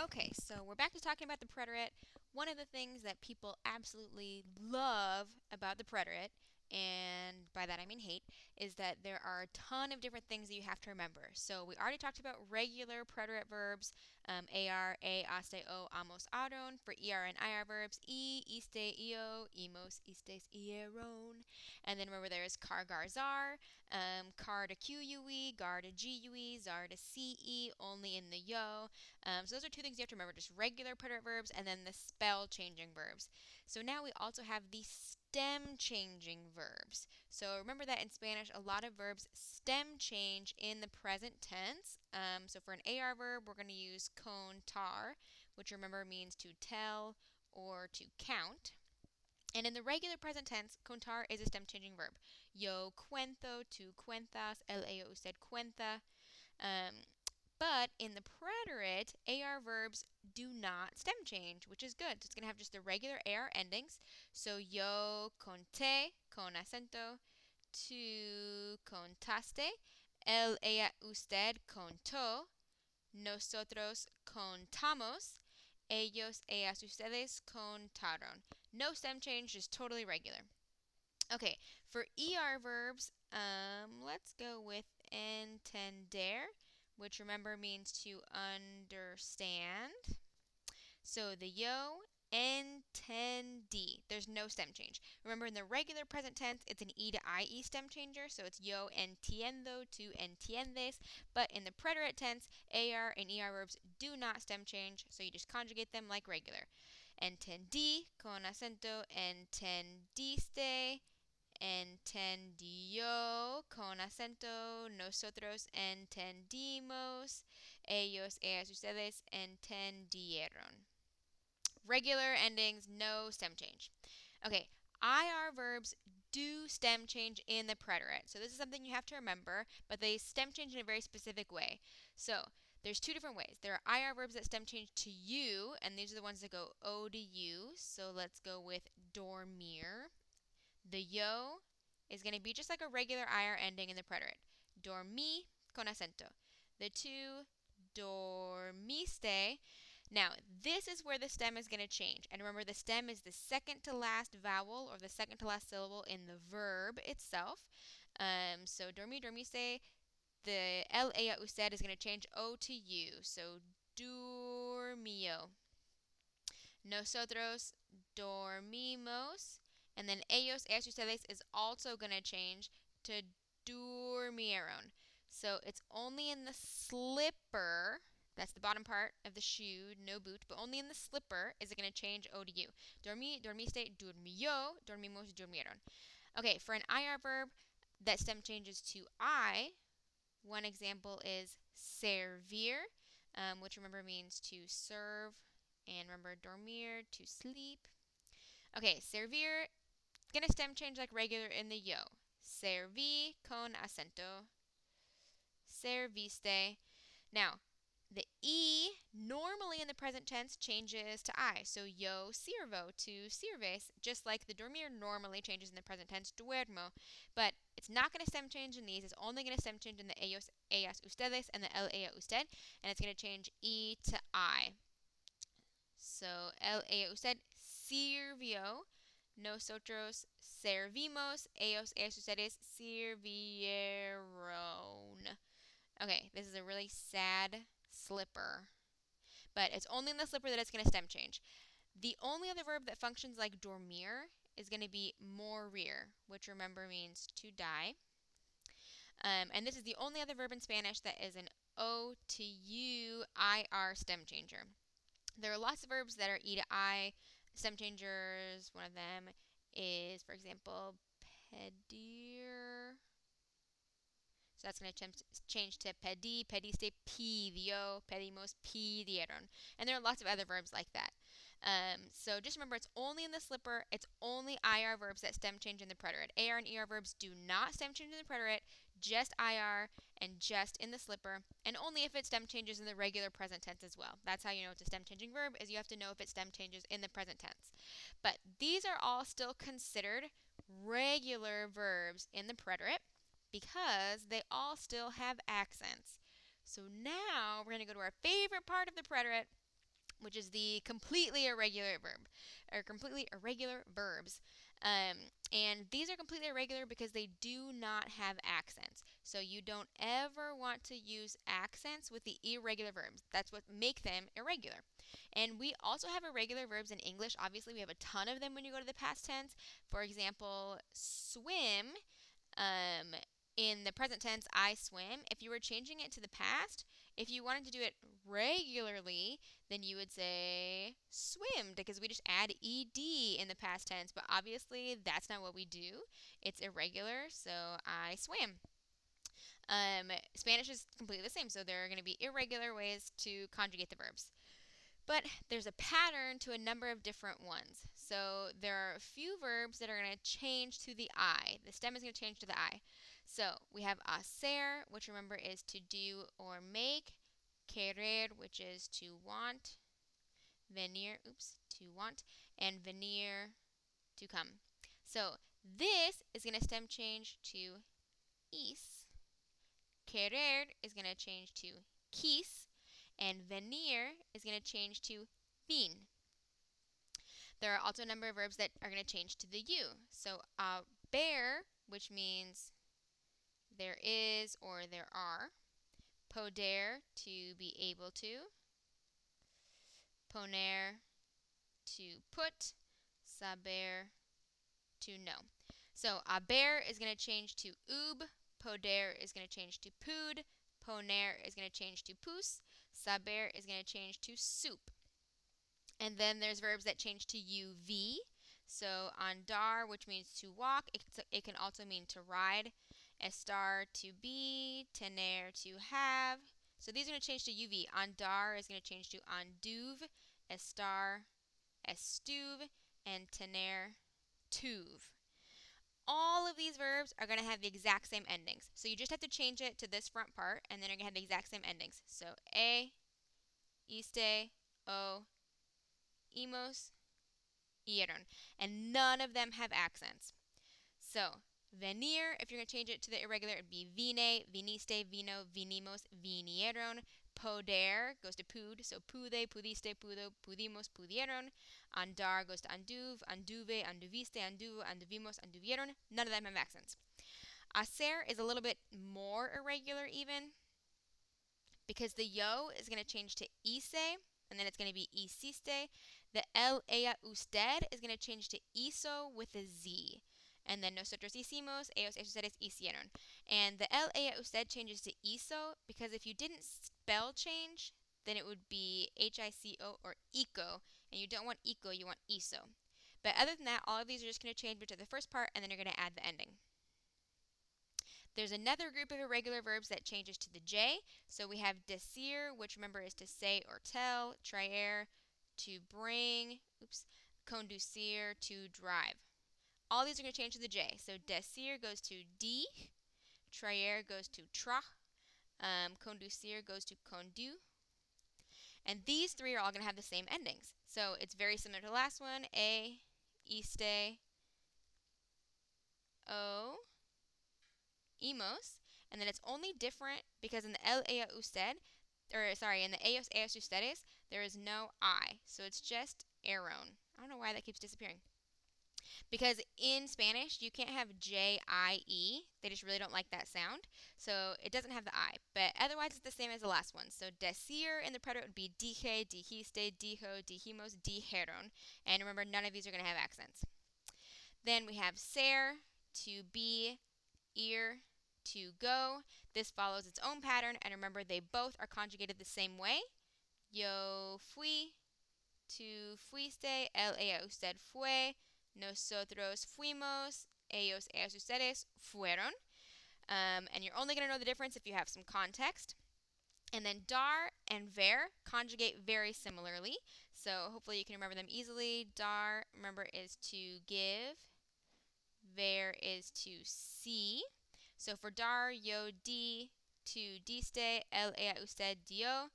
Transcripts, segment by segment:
Okay, so we're back to talking about the preterite. One of the things that people absolutely love about the preterite, and by that I mean hate, is that there are a ton of different things that you have to remember. So we already talked about regular preterite verbs, AR, A, aste, O, amos, aron. For ER and IR verbs, iste, io, imos, istes, ieron. And then remember there's car, gar, zar, car to QUE, gar to GUE, zar to CE, only in the yo. So those are two things you have to remember, just regular preterite verbs and then the spell changing verbs. So now we also have the stem changing verbs. So remember that in Spanish, a lot of verbs stem change in the present tense. So for an AR verb, we're going to use contar, which remember means to tell or to count. And in the regular present tense, contar is a stem changing verb. Yo cuento, tú cuentas, él, ella, usted cuenta. Um, but in the preterite, AR verbs do not stem change, which is good. So it's going to have just the regular AR endings. So yo conté con acento, tú contaste, él, ella, usted contó, nosotros contamos, ellos, ellas, ustedes contaron. No stem change, just totally regular. Okay, for ER verbs, let's go with entender, which remember means to understand. So the yo, entendí. There's no stem change. Remember in the regular present tense, it's an E to IE stem changer, so it's yo entiendo to entiendes. But in the preterite tense, AR and ER verbs do not stem change, so you just conjugate them like regular. Entendí con acento, entendiste. Entendió con acento, nosotros entendimos, ellos, ellas, ustedes entendieron. Regular endings, no stem change. Okay, IR verbs do stem change in the preterite. So this is something you have to remember, but they stem change in a very specific way. So there's two different ways. There are IR verbs that stem change to you, and these are the ones that go O to U. So let's go with dormir. The yo is going to be just like a regular IR ending in the preterite. Dormí con acento. The two, dormiste. Now, this is where the stem is going to change. And remember, the stem is the second to last vowel or the second to last syllable in the verb itself. So, dormí, dormiste, the L, ella, usted is going to change O to U. So, durmió. Nosotros dormimos. And then ellos, ellas, ustedes is also going to change to durmieron. So it's only in the slipper, that's the bottom part of the shoe, no boot, but only in the slipper is it going to change O to U. Dormí, dormiste, durmió, dormimos, durmieron. Okay, for an IR verb that stem changes to I, one example is servir, which remember means to serve, and remember dormir, to sleep. Okay, servir, gonna stem change like regular in the yo. Serví con acento. Serviste. Now, the E normally in the present tense changes to I. So yo sirvo to sirves, just like the dormir normally changes in the present tense, duermo. But it's not going to stem change in these. It's only going to stem change in the ellos, ellas, ustedes, and the el, ella, usted. And it's going to change E to I. So el, ella, usted sirvió. Nosotros servimos. Ellos, ellas, ustedes sirvieron. Okay, this is a really sad slipper. But it's only in the slipper that it's going to stem change. The only other verb that functions like dormir is going to be morir, which remember means to die. And this is the only other verb in Spanish that is an O to U IR stem changer. There are lots of verbs that are E to I stem changers. One of them is, for example, pedir. So that's going to change to pedi, pediste, pidió, pedimos, pidieron. And there are lots of other verbs like that. So just remember, it's only in the slipper. It's only IR verbs that stem change in the preterite. AR and ER verbs do not stem change in the preterite, just IR and just in the slipper, and only if it stem changes in the regular present tense as well. That's how you know it's a stem changing verb, is you have to know if it stem changes in the present tense. But these are all still considered regular verbs in the preterite, because they all still have accents. So now we're going to go to our favorite part of the preterite, which is the completely irregular verb, or completely irregular verbs. And these are completely irregular because they do not have accents. So you don't ever want to use accents with the irregular verbs. That's what make them irregular. And we also have irregular verbs in English. Obviously, we have a ton of them when you go to the past tense. For example, swim. Um, in the present tense, I swim. If you were changing it to the past, if you wanted to do it regularly, then you would say swimmed because we just add ed in the past tense. But obviously, that's not what we do. It's irregular, so I swam. Spanish is completely the same, so there are going to be irregular ways to conjugate the verbs. But there's a pattern to a number of different ones. So there are a few verbs that are going to change to the I. The stem is going to change to the I. So we have hacer, which remember is to do or make. Querer, which is to want. Venir, to want. And venir, to come. So this is going to stem change to is. Querer is going to change to quis. And venir is going to change to vin. There are also a number of verbs that are going to change to the U. So bear, which means there is or there are. Poder, to be able to. Poner, to put. Saber, to know. So bear is going to change to ub. Poder is going to change to pud. Poner is going to change to pus. Saber is going to change to soup. And then there's verbs that change to uv. So andar, which means to walk, it can also mean to ride. Estar, to be. Tener, to have. So these are going to change to uv. Andar is going to change to anduv. Estar, estuv. And tener, tuv. All of these verbs are going to have the exact same endings. So you just have to change it to this front part, and then you're going to have the exact same endings. So iste, o, imos, ieron. And none of them have accents. So venir, if you're going to change it to the irregular, it would be vine, viniste, vino, vinimos, vinieron. Poder goes to pud, so pude, pudiste, pudo, pudimos, pudieron. Andar goes to anduv, anduve, anduviste, anduvo, anduvimos, anduvieron. None of them have accents. Hacer is a little bit more irregular even because the yo is going to change to ise, and then it's going to be hiciste. The el, ella, usted is going to change to hizo with a z. And then nosotros hicimos, ellos, ustedes hicieron. And the el, ella, usted changes to hizo because if you didn't spell change, then it would be hico or eco. And you don't want eco, you want hizo. But other than that, all of these are just going to change to the first part, and then you're going to add the ending. There's another group of irregular verbs that changes to the J. So we have decir, which remember is to say or tell. Traer, to bring. Conducir, to drive. All these are going to change to the J. So decir goes to di. Traer goes to tra. Conducir goes to condu. And these three are all going to have the same endings. So it's very similar to the last one. Iste, o, imos, and then it's only different because in the el, ella, usted, in the ellos, ellas, ustedes, there is no I. So it's just aaron. I don't know why that keeps disappearing. Because in Spanish, you can't have J-I-E. They just really don't like that sound. So it doesn't have the I. But otherwise, it's the same as the last one. So decir in the preterite would be dije, dijiste, dijo, dijimos, dijeron. And remember, none of these are going to have accents. Then we have ser, to be, ir, to go. This follows its own pattern, and remember they both are conjugated the same way. Yo fui, tu fuiste, él, ella, usted fue, nosotros fuimos, ellos, ellas, ustedes fueron. And you're only going to know the difference if you have some context. And then dar and ver conjugate very similarly. So hopefully you can remember them easily. Dar, remember, is to give. Ver is to see. So for dar, yo di, tu diste, él, ella, usted dio,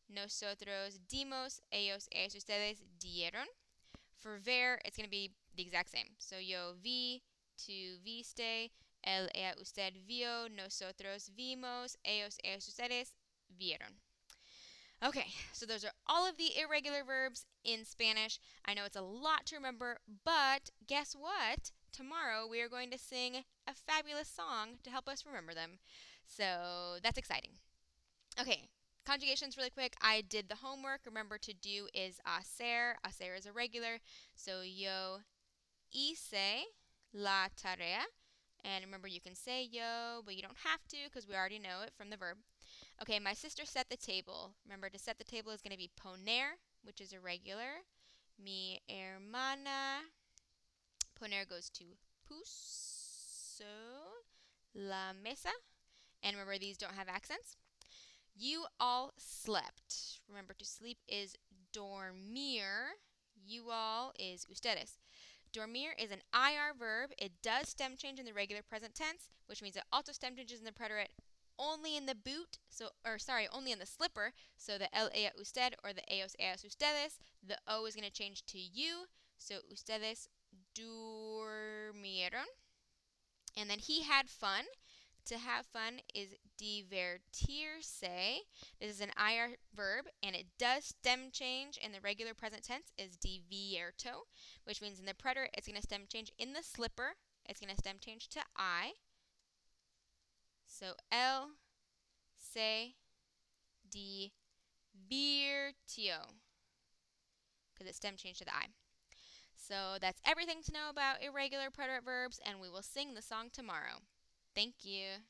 nosotros dimos, ellos, ellas, ustedes dieron. For ver, it's going to be the exact same. So yo vi, tu viste, él, ella, usted vio, nosotros vimos, ellos, ellas, ustedes vieron. Okay, so those are all of the irregular verbs in Spanish. I know it's a lot to remember, but guess what? Tomorrow we are going to sing a fabulous song to help us remember them. So that's exciting. Okay, conjugations really quick. I did the homework. Remember to do is hacer. Hacer is irregular. So yo hice la tarea. And remember, you can say yo, but you don't have to because we already know it from the verb. Okay, my sister set the table. Remember, to set the table is going to be poner, which is irregular. Mi hermana. Poner goes to puso la mesa. And remember, these don't have accents. You all slept. Remember, to sleep is dormir. You all is ustedes. Dormir is an IR verb. It does stem change in the regular present tense, which means it also stem changes in the preterite only in the boot, only in the slipper. So the el, ella, usted, or the ellos, ellas, ustedes, the O is going to change to you. So ustedes durmieron. And then he had fun. To have fun is divertirse. This is an IR verb, and it does stem change in the regular present tense is divierto, which means in the preterite it's going to stem change in the slipper. It's going to stem change to I. So él se divirtió because it stem changed to the I. So that's everything to know about irregular preterite verbs, and we will sing the song tomorrow. Thank you.